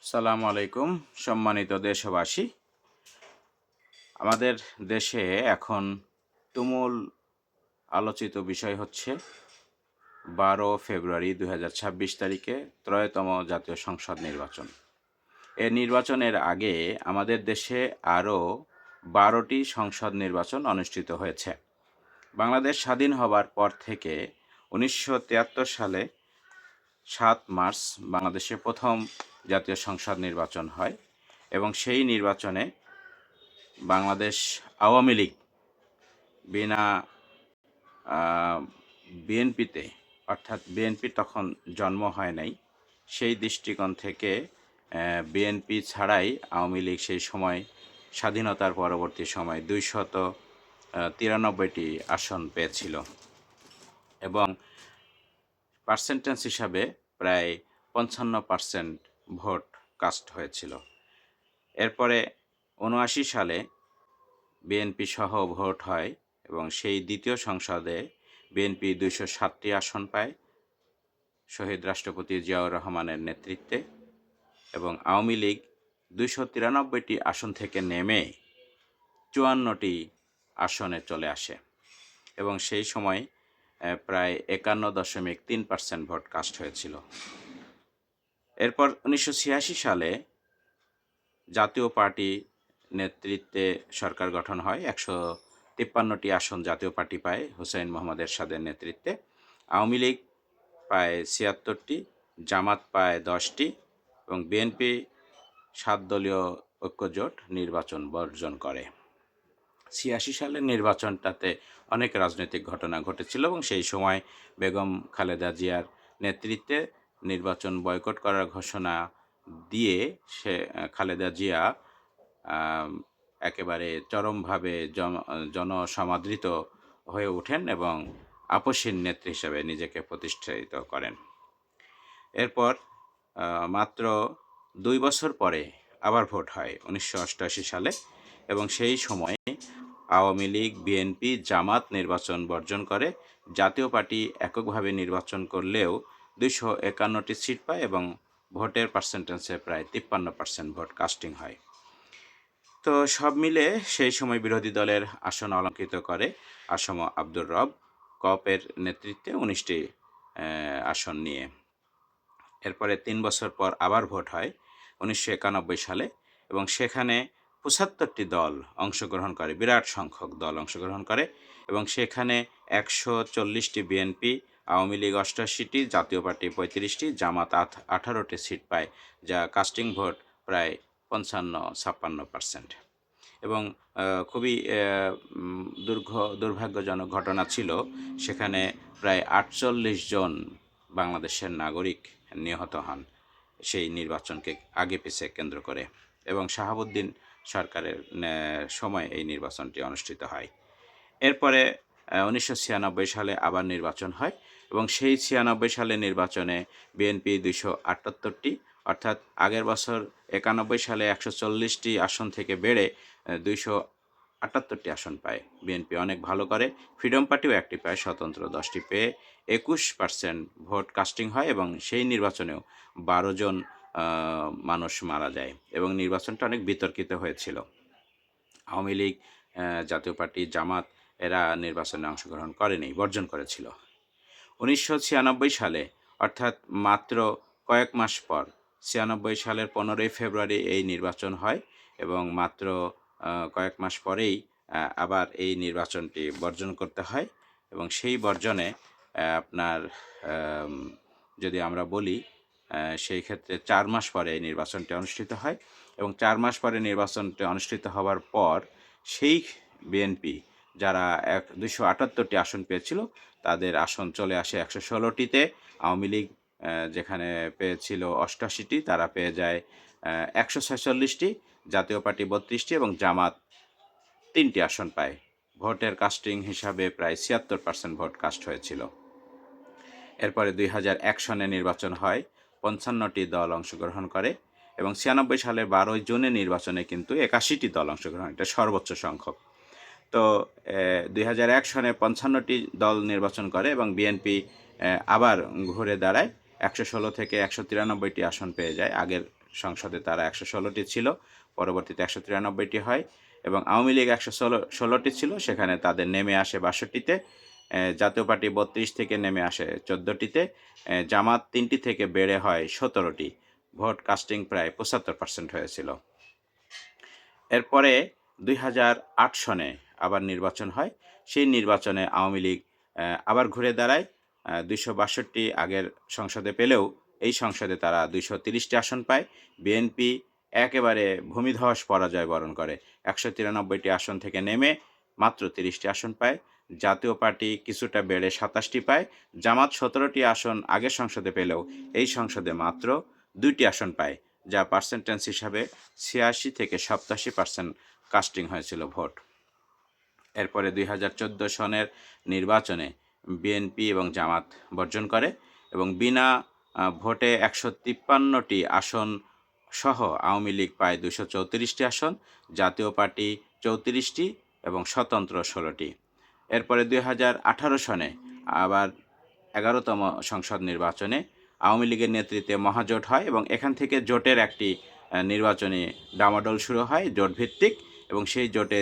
সালামু আলাইকুম সম্মানিত দেশবাসী। আমাদের দেশে এখন তুমুল আলোচিত বিষয় হচ্ছে 12 ফেব্রুয়ারি 2026 তারিখে ত্রয়োতম জাতীয় সংসদ নির্বাচন। এ নির্বাচনের আগে আমাদের দেশে আরও 12টি সংসদ নির্বাচন অনুষ্ঠিত হয়েছে। বাংলাদেশ স্বাধীন হবার পর থেকে 1973 সালে 7 মার্চ বাংলাদেশে প্রথম জাতীয় সংসদ নির্বাচন হয় এবং সেই নির্বাচনে বাংলাদেশ আওয়ামী লীগ বিনা বিএনপিতে, অর্থাৎ বিএনপি তখন জন্ম হয় নাই, সেই দৃষ্টিকোণ থেকে বিএনপি ছাড়াই আওয়ামী লীগ সেই সময় স্বাধীনতার পরবর্তী সময় 293টি আসন পেয়েছিল এবং পার্সেন্টেজ হিসাবে প্রায় 55% ভোট কাস্ট হয়েছিল। এরপরে 79 সালে বিএনপি সহ ভোট হয় এবং সেই দ্বিতীয় সংসদে বিএনপি 207টি আসন পায় শহীদ রাষ্ট্রপতি জিয়াউর রহমানের নেতৃত্বে, এবং আওয়ামী লীগ 293টি আসন থেকে নেমে 54টি আসনে চলে আসে এবং সেই সময় প্রায় 51.3% ভোট কাস্ট হয়েছিল। এরপর 1986 সালে জাতীয় পার্টি নেতৃত্বে সরকার গঠন হয়। 153টি আসন জাতীয় পার্টি পায় হুসাইন মোহাম্মদ এরশাদের নেতৃত্বে। আওয়ামী লীগ পায় 76টি, জামাত পায় 10টি এবং বিএনপি 7 দলীয় ঐক্যজোট নির্বাচন বর্জন করে। 86 সালের নির্বাচনটাতে অনেক রাজনৈতিক ঘটনা ঘটেছিল এবং সেই সময় বেগম খালেদা জিয়ার নেতৃত্বে নির্বাচন বয়কট করার ঘোষণা দিয়ে খালেদা জিয়া একেবারে চরমভাবে জনসমাদৃত হয়ে ওঠেন এবং আপসীন নেত্রী হিসেবে নিজেকে প্রতিষ্ঠিত করেন। এরপর মাত্র 2 বছর পরে আবার ভোট হয় 1988 সালে এবং সেই সময় আওয়ামী লীগ, বিএনপি, জামাত নির্বাচন বর্জন করে। জাতীয় পার্টি এককভাবে নির্বাচন করলেও 251টি সিট পায় এবং ভোটের পার্সেন্টেজে প্রায় 53% ভোট কাস্টিং হয়। তো সব মিলে সেই সময় বিরোধী দলের আসন অলঙ্কৃত করে আসম আব্দুর রব কপের নেতৃত্বে 19টি আসন নিয়ে। এরপরে 3 বছর পর আবার ভোট হয় 1991 সালে এবং সেখানে 75টি দল অংশগ্রহণ করে, বিরাট সংখ্যক দল অংশগ্রহণ করে এবং সেখানে 140টি বিএনপি, আওয়ামী লীগ 88টি, জাতীয় পার্টি 35টি, জামাত 18টি সিট পায়, যা কাস্টিং ভোট প্রায় 55-56%। এবং খুবই দুর্ভাগ্যজনক ঘটনা ছিল, সেখানে প্রায় 48 জন বাংলাদেশের নাগরিক নিহত হন সেই নির্বাচনকে আগে পিছে কেন্দ্র করে এবং শাহাবুদ্দিন সরকারের সময় এই নির্বাচনটি অনুষ্ঠিত হয়। এরপরে 1996 সালে আবার নির্বাচন হয় এবং সেই 96 সালে নির্বাচনে বিএনপি 278টি, অর্থাৎ আগের বছর 91 সালে 140টি আসন থেকে বেড়ে 278টি আসন পায়। বিএনপি অনেক ভালো করে। ফ্রিডম পার্টিও একটি পায়, স্বতন্ত্র 10টি পেয়ে 21% ভোট কাস্টিং হয় এবং সেই নির্বাচনেও 12 জন মানুষ মারা যায় এবং নির্বাচনটা অনেক বিতর্কিত হয়েছিল। আওয়ামী লীগ, জাতীয় পার্টি, জামাত এরা নির্বাচনে অংশগ্রহণ করেনি, বর্জন করেছিল। 1996 সালে, অর্থাৎ মাত্র কয়েক মাস পর, 96 সালের 15 ফেব্রুয়ারি এই নির্বাচন হয় এবং মাত্র কয়েক মাস পরেই আবার এই নির্বাচনটি বর্জন করতে হয় এবং সেই বর্জনে আপনার যদি আমরা বলি সেই ক্ষেত্রে 4 মাস পরে এই নির্বাচনটি অনুষ্ঠিত হয় এবং 4 মাস পরে নির্বাচনটি অনুষ্ঠিত হওয়ার পর সেই বিএনপি যারা 278টি আসন পেয়েছিল তাদের আসন চলে আসে 116টিতে। আওয়ামী লীগ যেখানে পেয়েছিল 88টি, তারা পেয়ে যায় 146টি, জাতীয় পার্টি 32টি এবং জামাত 3টি আসন পায়। ভোটের কাস্টিং হিসাবে প্রায় 76% ভোট কাস্ট হয়েছিল। এরপরে 2001 সনে নির্বাচন হয়, 55টি দল অংশগ্রহণ করে এবং 96 সালের 12 জুনের নির্বাচনে কিন্তু 81টি দল অংশগ্রহণ, এটা সর্বোচ্চ সংখ্যক। তো 2001 সনে 55টি দল নির্বাচন করে এবং বিএনপি আবার ঘুরে দাঁড়ায়, 116 থেকে 193টি আসন পেয়ে যায়, আগের সংসদে তারা 116টি ছিল, পরবর্তীতে 193টি হয়, এবং আওয়ামী লীগ 116টি ছিল, সেখানে তাদের নেমে আসে 62টিতে, জাতীয় পার্টি 32 থেকে নেমে আসে 14টিতে, জামাত 3টি থেকে বেড়ে হয় 17টি। ভোট কাস্টিং প্রায় 75% হয়েছিল। এরপরে 2008 সনে আবার নির্বাচন হয়। সেই নির্বাচনে আওয়ামী লীগ আবার ঘুরে দাঁড়ায়। 262 আগের সংসদে পেলেও এই সংসদে তারা 230টি আসন পায়। বিএনপি একেবারে ভূমিধস পরাজয় বরণ করে, 193টি আসন থেকে নেমে মাত্র 30টি আসন পায়। জাতীয় পার্টি কিছুটা বেড়ে 27টি পায়। জামাত 17টি আসন আগের সংসদে পেলেও এই সংসদে মাত্র 2টি আসন পায়, যা পার্সেন্টেজ হিসাবে 86 থেকে 87% কাস্টিং হয়েছিল ভোট। এরপরে 2014 সনের নির্বাচনে বিএনপি এবং জামাত বর্জন করে এবং বিনা ভোটে 153টি আসন সহ আওয়ামী লীগ পায় 234টি আসন, জাতীয় পার্টি 34টি এবং স্বতন্ত্র 16টি। এরপরে 2018 সনে আবার 11তম সংসদ নির্বাচনে আওয়ামী লীগের নেতৃত্বে মহাজোট হয় এবং এখান থেকে জোটের একটি নির্বাচনী ডামাডোল শুরু হয়, জোট ভিত্তিক, এবং সেই জোটে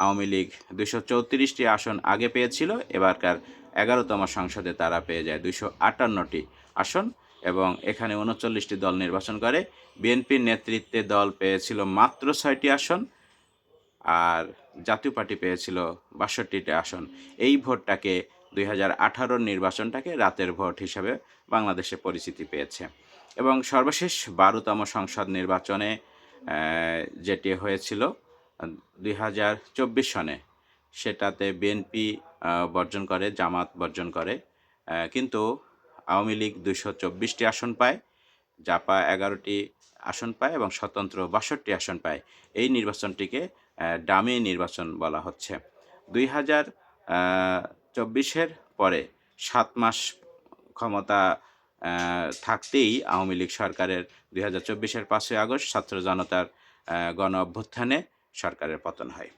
আওয়ামী লীগ 234টি আসন আগে পেয়েছিল, এবারকার 11তম সংসদে তারা পেয়ে যায় 258টি আসন এবং এখানে 39টি দল নির্বাচন করে। বিএনপির নেতৃত্বে দল পেয়েছিল মাত্র 6টি আসন আর জাতীয় পার্টি পেয়েছিল 62টি আসন। এই ভোটটাকে 2018 নির্বাচনটাকে রাতের ভোট হিসাবে বাংলাদেশে পরিচিতি পেয়েছে। এবং সর্বশেষ 12তম সংসদ নির্বাচনে যেটি হয়েছিল 2024 সনে, সেটাতে বিএনপি বর্জন করে, জামাত বর্জন করে, কিন্তু আওয়ামী লীগ 224টি আসন পায়, জাপা 11টি আসন পায় এবং স্বতন্ত্র 62টি আসন পায়। এই নির্বাচনটিকে ডামি নির্বাচন বলা হচ্ছে। 2024-এর পরে 7 মাস ক্ষমতা থাকতেই আওয়ামী লীগ সরকারের 2024-এর 5ই আগস্ট ছাত্র জনতার গণ অভ্যুত্থানে সরকারের পতন হয়।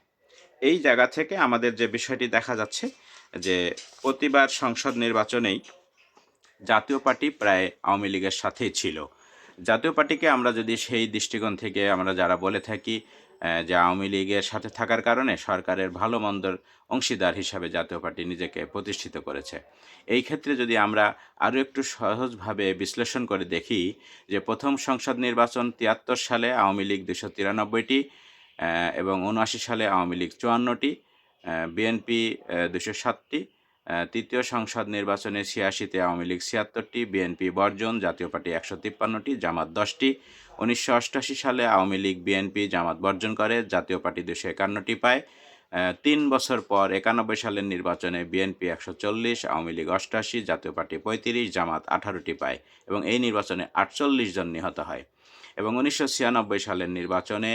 এই জায়গা থেকে আমাদের যে বিষয়টি দেখা যাচ্ছে যে প্রতিবার সংসদ নির্বাচনেই জাতীয় পার্টি প্রায় আওয়ামী লীগের সাথেই ছিল। জাতীয় পার্টিকে আমরা যদি সেই দৃষ্টিকোণ থেকে আমরা যারা বলে থাকি যে আওয়ামী লীগের সাথে থাকার কারণে সরকারের ভালো মন্দর অংশীদার হিসাবে জাতীয় পার্টি নিজেকে প্রতিষ্ঠিত করেছে। এই ক্ষেত্রে যদি আমরা আরও একটু সহজভাবে বিশ্লেষণ করে দেখি যে প্রথম সংসদ নির্বাচন 73 সালে আওয়ামী লীগ 293টি এবং 79 সালে আওয়ামী লীগ 54টি, বিএনপি 207টি, তৃতীয় সংসদ নির্বাচনে 86-তে আওয়ামী লীগ 76টি, বিএনপি বর্জন, জাতীয় পার্টি 153টি, জামাত 10টি। 1988 সালে আওয়ামী লীগ বিএনপি জামাত বর্জন করে, জাতীয় পার্টি 251টি পায়। 3 বছর পর 91 সালের নির্বাচনে বিএনপি 140, আওয়ামী লীগ 88, জাতীয় পার্টি 35, জামাত 18টি পায় এবং এই নির্বাচনে 48 জন নিহত হয়। এবং 1996 সালের নির্বাচনে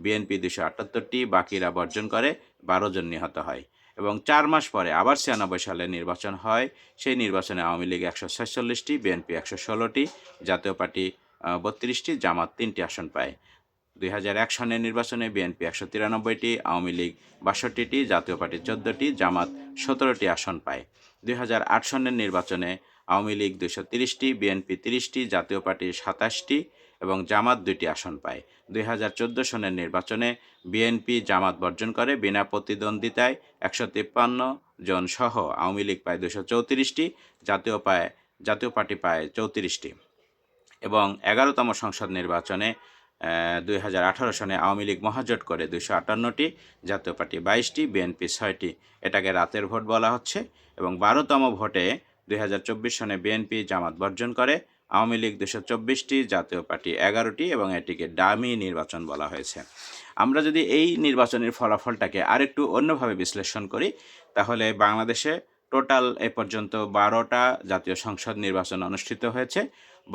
বিএনপি 278টি, বাকিরা বর্জন করে, 12 জন নিহত হয়। এবং 4 মাস পরে আবার 96 সালে নির্বাচন হয়। সেই নির্বাচনে আওয়ামী লীগ 146টি, বিএনপি 116টি, জাতীয় পার্টি 32টি, জামাত 3টি আসন পায়। 2001 সনের নির্বাচনে বিএনপি 193টি, আওয়ামী লীগ 62টি, জাতীয় পার্টি 14টি, জামাত 17টি আসন পায়। 2008 সনের নির্বাচনে আওয়ামী লীগ 230টি, বিএনপি 30টি, জাতীয় পার্টি 27টি এবং জামাত 2টি আসন পায়। 2014 সনের নির্বাচনে বিএনপি জামাত বর্জন করে, বিনা প্রতিদ্বন্দ্বিতায় 153 জন সহ আওয়ামী লীগ পায় 234টি, জাতীয় পার্টি পায় 34টি। এবং 11তম সংসদ নির্বাচনে 2018 সনে আওয়ামী লীগ মহাজোট করে 258টি, জাতীয় পার্টি 22টি, বিএনপি 6টি। এটাকে রাতের ভোট বলা হচ্ছে। এবং 12তম ভোটে 2024 সনে বিএনপি জামাত বর্জন করে, আওয়ামী লীগ 224টি, জাতীয় পার্টি 11টি এবং এটিকে ডামি নির্বাচন বলা হয়েছে। আমরা যদি এই নির্বাচনের ফলাফলটাকে আরেকটু অন্যভাবে বিশ্লেষণ করি তাহলে বাংলাদেশে টোটাল এ পর্যন্ত 12টা জাতীয় সংসদ নির্বাচন অনুষ্ঠিত হয়েছে।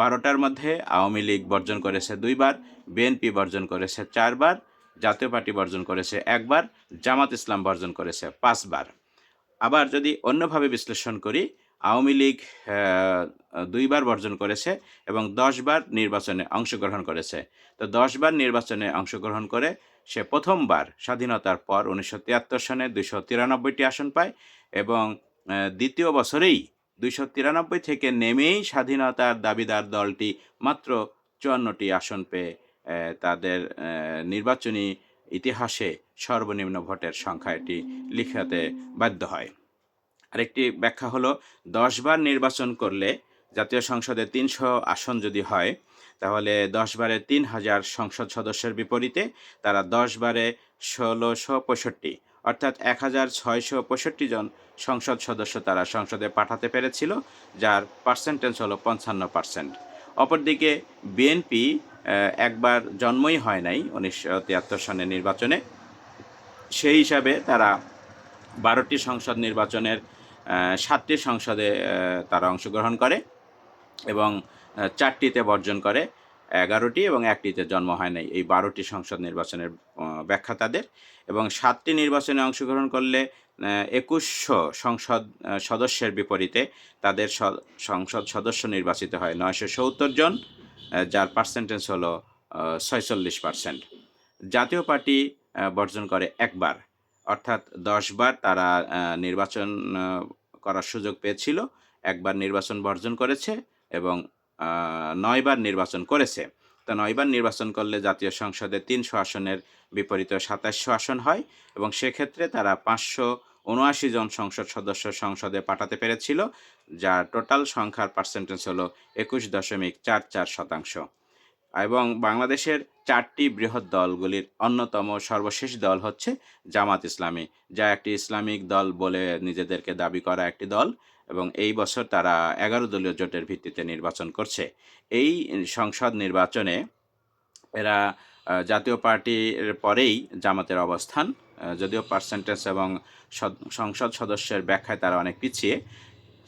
12টার মধ্যে আওয়ামী লীগ বর্জন করেছে 2বার, বিএনপি বর্জন করেছে 4বার, জাতীয় পার্টি বর্জন করেছে 1বার, জামাত ইসলাম বর্জন করেছে 5বার। আবার যদি অন্যভাবে বিশ্লেষণ করি, আওয়ামী লীগ 2বার বর্জন করেছে এবং 10বার নির্বাচনে অংশগ্রহণ করেছে। তো 10বার নির্বাচনে অংশগ্রহণ করে সে প্রথমবার স্বাধীনতার পর 1973 সনে 293টি আসন পায় এবং দ্বিতীয় বছরেই 293 থেকে নেমেই স্বাধীনতার দাবিদার দলটি মাত্র 54টি আসন পেয়ে তাদের নির্বাচনী ইতিহাসে সর্বনিম্ন ভোটের সংখ্যা এটি লিখাতে বাধ্য হয়। আরেকটি ব্যাখ্যা হলো 10 বার নির্বাচন করলে জাতীয় সংসদে 300 আসন যদি হয়, তাহলে 10 বারে 3000 সংসদ সদস্যের বিপরীতে তারা 10 বারে 1665 অর্থাৎ 1665 জন সংসদ সদস্য তারা সংসদে পাঠাতে পেরেছিল, যার পার্সেন্টেজ হলো 55%। অপরদিকে বিএনপি একবার জন্মই হয় নাই 1973 সনের নির্বাচনে, সেই হিসাবে তারা 12টি সংসদ নির্বাচনের 7টি সংসদে তারা অংশগ্রহণ করে এবং 4টিতে বর্জন করে 11টি এবং 1টিতে জন্ম হয় নাই। এই 12টি সংসদ নির্বাচনের ব্যাখ্যা তাদের। এবং 7টি নির্বাচনে অংশগ্রহণ করলে 2100 সংসদ সদস্যের বিপরীতে তাদের সংসদ সদস্য নির্বাচিত হয় 970 জন, যার পার্সেন্টেজ হলো 46%। জাতীয় পার্টি বর্জন করে একবার, অর্থাৎ 10 বার তারা নির্বাচন করার সুযোগ পেয়েছিল, একবার নির্বাচন বর্জন করেছে এবং 9 বার নির্বাচন করেছে। তো 9 বার নির্বাচন করলে জাতীয় সংসদে 300 আসনের বিপরীতে 2700 আসন হয় এবং সেক্ষেত্রে তারা 579 জন সংসদ সদস্য সংসদে পাঠাতে পেরেছিল, যার টোটাল সংখ্যার পার্সেন্টেজ হলো 21.44%। এবং বাংলাদেশের 4টি বৃহৎ দলগুলির অন্যতম সর্বশেষ দল হচ্ছে জামাত ইসলামী, যা একটি ইসলামিক দল বলে নিজেদেরকে দাবি করা একটি দল এবং এই বছর তারা 11 দলীয় জোটের ভিত্তিতে নির্বাচন করছে। এই সংসদ নির্বাচনে এরা জাতীয় পার্টির পরেই জামাতের অবস্থান, যদিও পার্সেন্টেজ এবং সংসদ সদস্যের ব্যাখ্যায় তারা অনেক পিছিয়ে।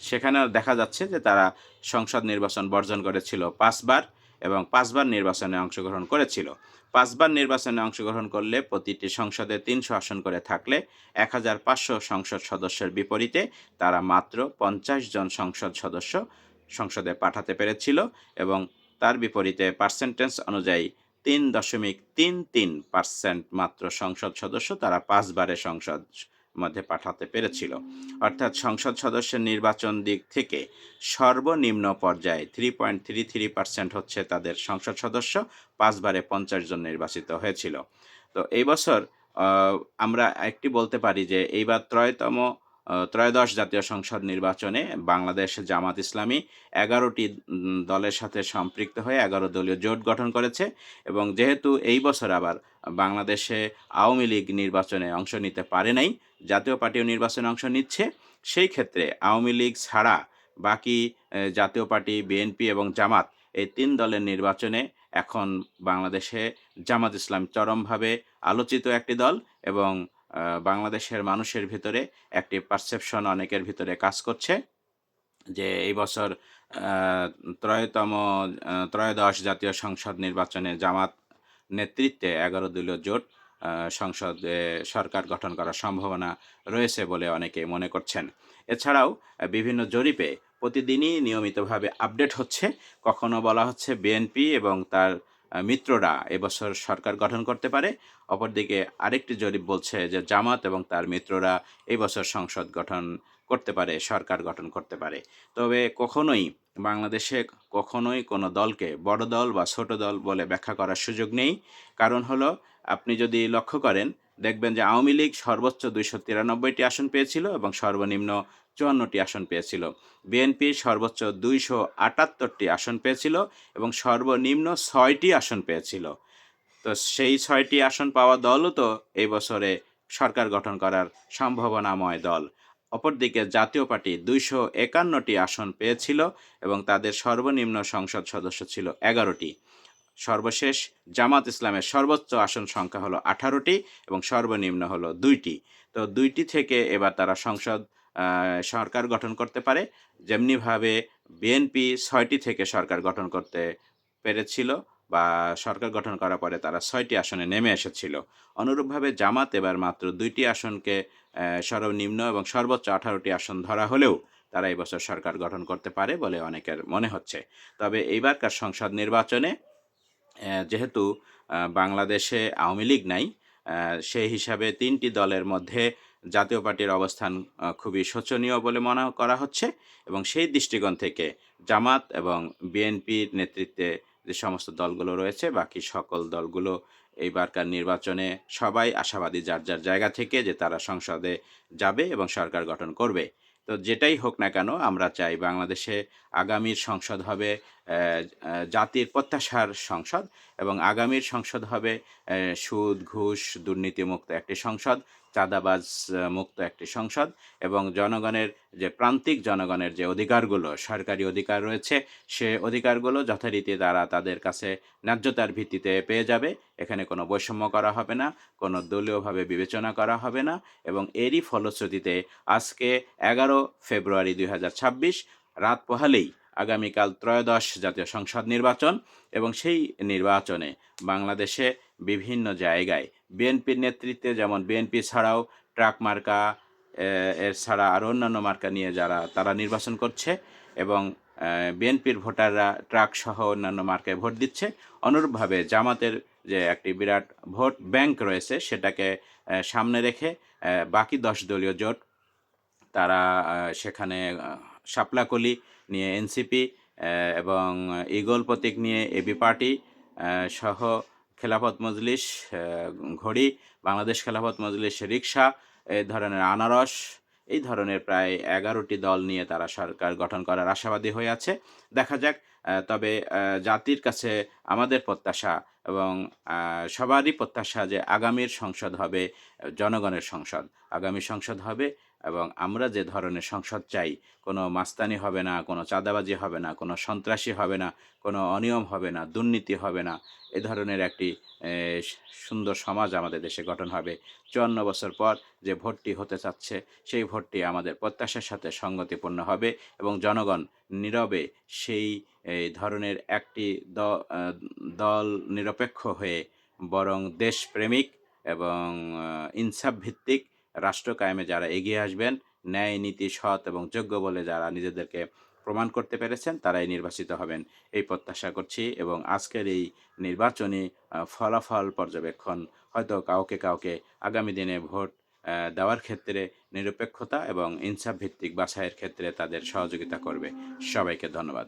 সেখানে দেখা যাচ্ছে যে তারা সংসদ নির্বাচন বর্জন করেছিল 5 বার এবং 5 বার নির্বাচনে অংশগ্রহণ করেছিল। 5 বার নির্বাচনে অংশগ্রহণ করলে প্রতিটি সংসদে 300 আসন করে থাকলে 1500 সংসদ সদস্যের বিপরীতে তারা মাত্র 50 জন সংসদ সদস্য সংসদে পাঠাতে পেরেছিল এবং তার বিপরীতে পার্সেন্টেজ অনুযায়ী 3.33% মাত্র সংসদ সদস্য তারা 5 বারে সংসদ মধ্যে পাঠাতে পেরেছিল। অর্থাৎ সংসদ সদস্যের নির্বাচন দিক থেকে সর্বনিম্ন পর্যায়ে 3.33% হচ্ছে তাদের সংসদ সদস্য, 5 বারে 50 জন নির্বাচিত হয়েছিল। তো এই বছর আমরা একটি বলতে পারি যে এইবার ত্রয়োদশ জাতীয় সংসদ নির্বাচনে বাংলাদেশ জামাত ইসলামী 11টি দলের সাথে সম্পৃক্ত হয়ে 11 দলীয় জোট গঠন করেছে এবং যেহেতু এই বছর আবার বাংলাদেশে আওয়ামী লীগ নির্বাচনে অংশ নিতে পারে নাই, জাতীয় পার্টিও নির্বাচনে অংশ নিচ্ছে, সেই ক্ষেত্রে আওয়ামী লীগ ছাড়া বাকি জাতীয় পার্টি, বিএনপি এবং জামাত, এই 3 দলের নির্বাচনে এখন বাংলাদেশে জামাত ইসলাম চরমভাবে আলোচিত একটি দল এবং বাংলাদেশের মানুষের ভিতরে একটি পারসেপশন অনেকের ভিতরে কাজ করছে যে এই বছর ত্রয়োদশ জাতীয় সংসদ নির্বাচনে জামাত নেতৃত্বে 11 দলীয় জোট সংসদে সরকার গঠন করার সম্ভাবনা রয়েছে বলে অনেকে মনে করছেন। এছাড়াও বিভিন্ন জরিপে প্রতিদিনই নিয়মিতভাবে আপডেট হচ্ছে, কখনো বলা হচ্ছে বিএনপি এবং তার মিত্ররা এবছর সরকার গঠন করতে পারে, অপরদিকে আরেকটি জরিপ বলছে যে জামাত এবং তার মিত্ররা এই বছর সংসদ গঠন করতে পারে, সরকার গঠন করতে পারে। তবে বাংলাদেশে কখনোই কোনো দলকে বড় দল বা ছোট দল বলে ব্যাখ্যা করার সুযোগ নেই। কারণ হলো, আপনি যদি লক্ষ্য করেন দেখবেন যে আওয়ামী লীগ সর্বোচ্চ 293টি আসন পেয়েছিল এবং সর্বনিম্ন 54টি আসন পেয়েছিল। বিএনপি সর্বোচ্চ 278টি আসন পেয়েছিল এবং সর্বনিম্ন 6টি আসন পেয়েছিল। তো সেই 6টি আসন পাওয়া দলও তো এই বছরে সরকার গঠন করার সম্ভাবনাময় দল। অপরদিকে জাতীয় পার্টি 251টি আসন পেয়েছিল এবং তাদের সর্বনিম্ন সংসদ সদস্য ছিল 11টি। সর্বশেষ জামাত ইসলামের সর্বোচ্চ আসন সংখ্যা হলো 18টি এবং সর্বনিম্ন হলো 2টি। তো 2টি থেকে এবার তারা সরকার গঠন করতে পারে, যেমনিভাবে বিএনপি 6টি থেকে সরকার গঠন করতে পেরেছিল বা সরকার গঠন করার পরে তারা 6টি আসনে নেমে এসেছিল। অনুরূপভাবে জামাত এবার মাত্র 2টি আসনকে সর্বনিম্ন এবং সর্বোচ্চ 18টি আসন ধরা হলেও তারা এই বছর সরকার গঠন করতে পারে বলে অনেকের মনে হচ্ছে। তবে এইবারকার সংসদ নির্বাচনে যেহেতু বাংলাদেশে আওয়ামী লীগ নাই, সেই হিসাবে 3টি দলের মধ্যে জাতীয় পার্টির অবস্থান খুবই শোচনীয় বলে মনে করা হচ্ছে এবং সেই দৃষ্টিকোণ থেকে জামাত এবং বিএনপির নেতৃত্বে যে সমস্ত দলগুলো রয়েছে, বাকি সকল দলগুলো এইবারকার নির্বাচনে সবাই আশাবাদী যার যার জায়গা থেকে যে তারা সংসদে যাবে এবং সরকার গঠন করবে। তো যেটাই হোক না কেন, আমরা চাই বাংলাদেশে আগামীর সংসদ হবে জাতির প্রত্যাশার সংসদ, এবং আগামীর সংসদ হবে সুদ ঘুষ দুর্নীতিমুক্ত একটি সংসদ, চাঁদাবাজ মুক্ত একটি সংসদ, এবং জনগণের যে প্রান্তিক জনগণের যে অধিকারগুলো, সরকারি অধিকার রয়েছে, সে অধিকারগুলো যথারীতি তারা তাদের কাছে ন্যায্যতার ভিত্তিতে পেয়ে যাবে। এখানে কোনো বৈষম্য করা হবে না, কোনো দলীয়ভাবে বিবেচনা করা হবে না, এবং এরই ফলশ্রুতিতে আজকে 11 ফেব্রুয়ারি 2026 রাত পোহালেই আগামীকাল ত্রয়োদশ জাতীয় সংসদ নির্বাচন, এবং সেই নির্বাচনে বাংলাদেশে বিভিন্ন জায়গায় বিএনপির নেতৃত্বে, যেমন বিএনপি ছাড়াও ট্রাক মার্কা এর ছাড়া আরও অন্যান্য মার্কা নিয়ে তারা নির্বাচন করছে, এবং বিএনপির ভোটাররা ট্রাক সহ অন্যান্য মার্কায় ভোট দিচ্ছে। অনুরূপভাবে জামাতের যে একটি বিরাট ভোট ব্যাংক রয়েছে, সেটাকে সামনে রেখে বাকি 10 দলীয় জোট তারা সেখানে শাপলাকলি নিয়ে এনসিপি এবং ঈগল প্রতীক নিয়ে এবি পার্টি সহ খেলাফত মজলিস, ঘড়ি, বাংলাদেশ খেলাফত মজলিস, রিকশা, এই ধরনের আনারস, এই ধরনের প্রায় 11টি দল নিয়ে তারা সরকার গঠন করার আশাবাদী হয়ে আছে। দেখা যাক। তবে জাতির কাছে আমাদের প্রত্যাশা এবং সবারই প্রত্যাশা যে আগামীর সংসদ হবে জনগণের সংসদ, আগামী সংসদ হবে, এবং আমরা যে ধরনের সংসদ চাই, কোনো মাস্তানি হবে না, কোনো চাঁদাবাজি হবে না, কোনো সন্ত্রাসী হবে না, কোনো অনিয়ম হবে না, দুর্নীতি হবে না, এ ধরনের একটি সুন্দর সমাজ আমাদের দেশে গঠন হবে। 54 বছর পর যে ভোটটি হতে চাচ্ছে, সেই ভোটটি আমাদের প্রত্যাশার সাথে সঙ্গতিপূর্ণ হবে, এবং জনগণ নীরবে সেই ধরনের একটি দল নিরপেক্ষ হয়ে বরং দেশপ্রেমিক এবং ইনসাফ ভিত্তিক রাষ্ট্র কায়েমে যারা এগিয়ে আসবেন, ন্যায় নীতি সৎ এবং যোগ্য বলে যারা নিজেদেরকে প্রমাণ করতে পেরেছেন, তারাই নির্বাচিত হবেন এই প্রত্যাশা করছি। এবং আজকের এই নির্বাচনী ফলাফল পর্যবেক্ষণ হয়তো কাউকে কাউকে আগামী দিনে ভোট দেওয়ার ক্ষেত্রে নিরপেক্ষতা এবং ইনসাফ ভিত্তিক বাছাইয়ের ক্ষেত্রে তাদের সহযোগিতা করবে। সবাইকে ধন্যবাদ।